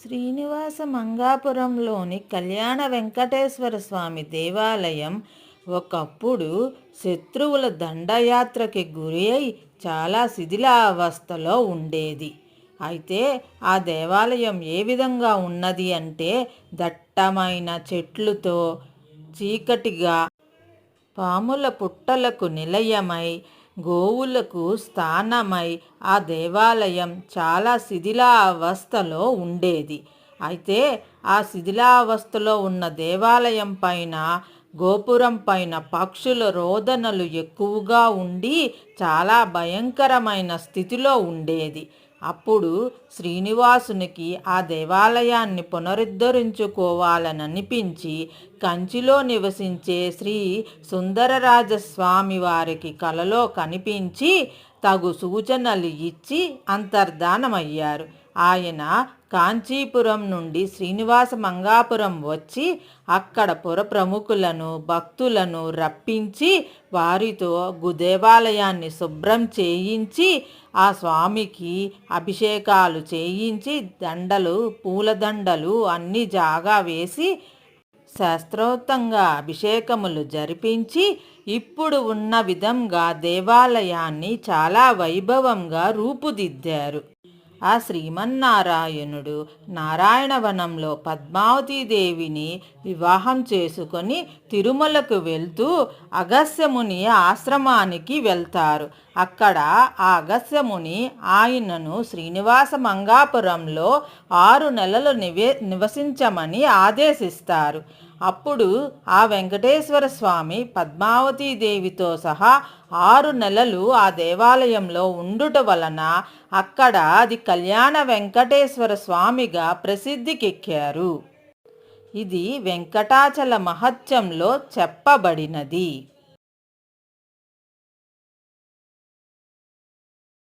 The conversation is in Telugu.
శ్రీనివాస మంగాపురంలోని కళ్యాణ వెంకటేశ్వర స్వామి దేవాలయం ఒకప్పుడు శత్రువుల దండయాత్రకి గురి అయి చాలా శిథిలావస్థలో ఉండేది. అయితే ఆ దేవాలయం ఏ విధంగా ఉన్నది అంటే దట్టమైన చెట్లుతో చీకటిగా, పాముల పుట్టలకు నిలయమై, గోవులకు స్థానమై ఆ దేవాలయం చాలా శిథిలావస్థలో ఉండేది. అయితే ఆ శిథిలావస్థలో ఉన్న దేవాలయం పైన, గోపురం పైన పక్షుల రోదనలు ఎక్కువగా ఉండి చాలా భయంకరమైన స్థితిలో ఉండేది. అప్పుడు శ్రీనివాసునికి ఆ దేవాలయాన్ని పునరుద్ధరించుకోవాలని అనిపించి కంచిలో నివసించే శ్రీ సుందరరాజస్వామి వారికి కలలో కనిపించి తగు సూచనలు ఇచ్చి అంతర్ధానమయ్యారు. ఆయన కాంచీపురం నుండి శ్రీనివాస మంగాపురం వచ్చి అక్కడ పుర ప్రముఖులను, భక్తులను రప్పించి వారితో దేవాలయాన్ని శుభ్రం చేయించి ఆ స్వామికి అభిషేకాలు చేయించి దండలు, పూలదండలు అన్నీ జాగా వేసి శాస్త్రోక్తంగా అభిషేకములు జరిపించి ఇప్పుడు ఉన్న విధంగా దేవాలయాన్ని చాలా వైభవంగా రూపుదిద్దారు. ఆ శ్రీమన్నారాయణుడు నారాయణవనంలో పద్మావతీదేవిని వివాహం చేసుకొని తిరుమలకు వెళ్తూ అగస్త్యముని ఆశ్రమానికి వెళ్తారు. అక్కడ ఆ అగస్త్యముని ఆయనను శ్రీనివాస మంగాపురంలో 6 నెలలు నివసించమని ఆదేశిస్తారు. అప్పుడు ఆ వెంకటేశ్వర స్వామి పద్మావతీదేవితో సహా 6 నెలలు ఆ దేవాలయంలో ఉండుట వలన అక్కడ అది కళ్యాణ వెంకటేశ్వర స్వామిగా ప్రసిద్ధికెక్కారు. ఇది వెంకటాచల మహత్యంలో చెప్పబడినది.